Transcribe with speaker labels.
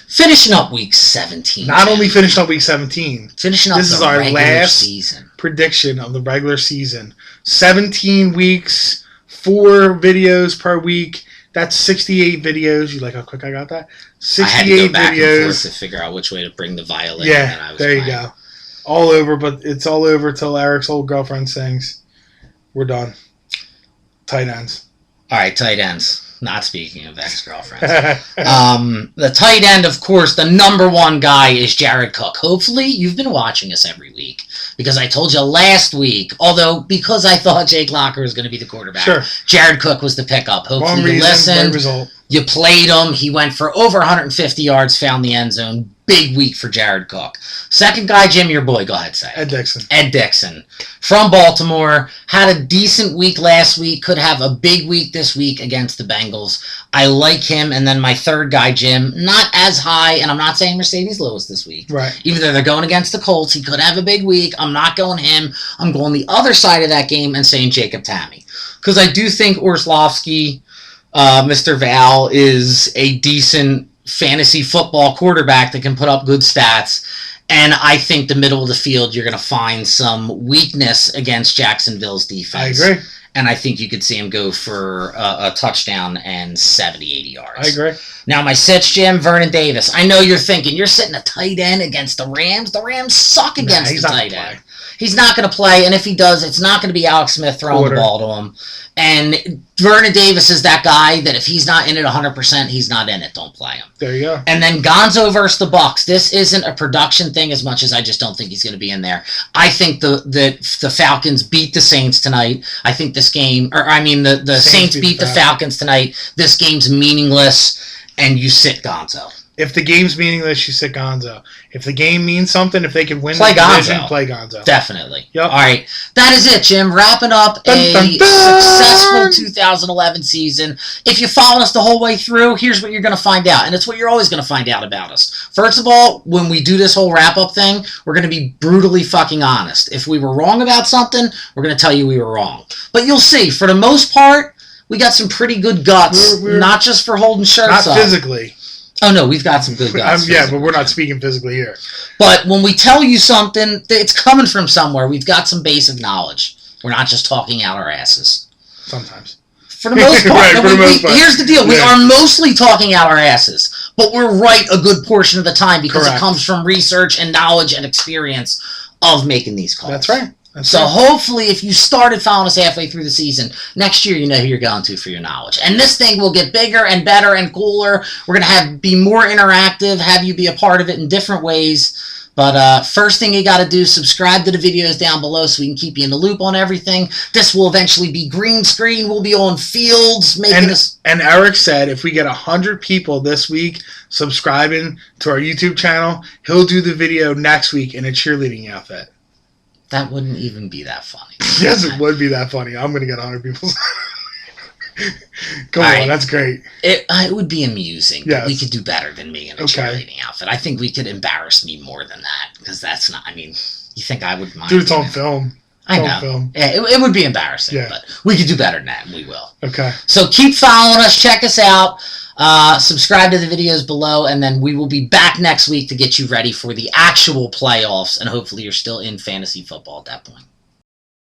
Speaker 1: Finishing up week 17.
Speaker 2: Not only finishing up week 17.
Speaker 1: Finishing up
Speaker 2: this
Speaker 1: the
Speaker 2: is our
Speaker 1: regular
Speaker 2: last
Speaker 1: season.
Speaker 2: Prediction of the regular season. 17 weeks, 4 videos per week. That's 68 videos. You like how quick I got that? 68
Speaker 1: I had to go back
Speaker 2: videos.
Speaker 1: and forth to figure out which way to bring the violin.
Speaker 2: Yeah,
Speaker 1: that I was
Speaker 2: there you
Speaker 1: playing.
Speaker 2: go. All over, but it's all over till Eric's old girlfriend sings. We're done. Tight ends.
Speaker 1: All right, tight ends. Not speaking of ex-girlfriends. The tight end, of course, the number one guy is Jared Cook. Hopefully, you've been watching us every week because I told you last week, although because I thought Jake Locker was going to be the quarterback,
Speaker 2: Sure.
Speaker 1: Jared Cook was the pickup. Hopefully,
Speaker 2: One
Speaker 1: you
Speaker 2: reason,
Speaker 1: listened.
Speaker 2: one result.
Speaker 1: You played him. He went for over 150 yards, found the end zone. Big week for Jared Cook. Second guy, Jim, your boy. Go ahead, say it.
Speaker 2: Ed Dixon.
Speaker 1: Ed Dixon from Baltimore. Had a decent week last week. Could have a big week this week against the Bengals. I like him. And then my third guy, Jim, not as high. And I'm not saying Mercedes Lewis this week.
Speaker 2: Right.
Speaker 1: Even though they're going against the Colts, he could have a big week. I'm not going him. I'm going the other side of that game and saying Jacob Tammy. Because I do think Orlovsky, Mr. Val, is a decent fantasy football quarterback that can put up good stats. And I think the middle of the field, you're going to find some weakness against Jacksonville's defense.
Speaker 2: I agree.
Speaker 1: And I think you could see him go for a touchdown and 70, 80 yards.
Speaker 2: I agree.
Speaker 1: Now, my sits, Jim, Vernon Davis. I know you're thinking, you're sitting a tight end against the Rams. The Rams suck against the tight end. He's not going to play, and if he does, it's not going to be Alex Smith throwing the ball to him. And Vernon Davis is that guy that if he's not in it 100%, he's not in it. Don't play him.
Speaker 2: There you go.
Speaker 1: And then Gonzo versus the Bucks. This isn't a production thing as much as I just don't think he's going to be in there. I think the Falcons beat the Saints tonight. I think this game, the Saints beat the Falcons tonight. This game's meaningless, and you sit Gonzo.
Speaker 2: If the game's meaningless, you sit Gonzo. If the game means something, if they can win
Speaker 1: play
Speaker 2: the division,
Speaker 1: Gonzo.
Speaker 2: play Gonzo.
Speaker 1: Definitely.
Speaker 2: Yep.
Speaker 1: All right. That is it, Jim. Wrapping up successful 2011 season. If you followed us the whole way through, here's what you're going to find out. And it's what you're always going to find out about us. First of all, when we do this whole wrap-up thing, we're going to be brutally fucking honest. If we were wrong about something, we're going to tell you we were wrong. But you'll see, for the most part, we got some pretty good guts. We're not just for holding shirts up.
Speaker 2: Not physically.
Speaker 1: Oh, no, we've got some good guts.
Speaker 2: Yeah, but we're not speaking physically here.
Speaker 1: But when we tell you something, it's coming from somewhere. We've got some basic knowledge. We're not just talking out our asses.
Speaker 2: Sometimes.
Speaker 1: For the most part.
Speaker 2: Right, for the most part.
Speaker 1: Here's the deal. We
Speaker 2: Yeah.
Speaker 1: are mostly talking out our asses. But we're right a good portion of the time because it comes from research and knowledge and experience of making these calls.
Speaker 2: That's right.
Speaker 1: Hopefully, if you started following us halfway through the season, next year you know who you're going to for your knowledge. And this thing will get bigger and better and cooler. We're going to be more interactive, have you be a part of it in different ways. But first thing you got to do, subscribe to the videos down below so we can keep you in the loop on everything. This will eventually be green screen. We'll be on fields making us.
Speaker 2: And Eric said if we get 100 people this week subscribing to our YouTube channel, he'll do the video next week in a cheerleading outfit.
Speaker 1: That wouldn't even be that funny.
Speaker 2: Yes, it would be that funny. I'm going to get 100 people. Come on, that's great.
Speaker 1: It would be amusing.
Speaker 2: Yes.
Speaker 1: But we could do better than me in a cheerleading outfit. I think we could embarrass me more than that because that's not. I mean, you think I would mind?
Speaker 2: Dude, it's on film.
Speaker 1: I know.
Speaker 2: Film.
Speaker 1: Yeah, it would be embarrassing, but we could do better than that, and we will.
Speaker 2: Okay.
Speaker 1: So keep following us. Check us out. Subscribe to the videos below, and then we will be back next week to get you ready for the actual playoffs, and hopefully you're still in fantasy football at that point.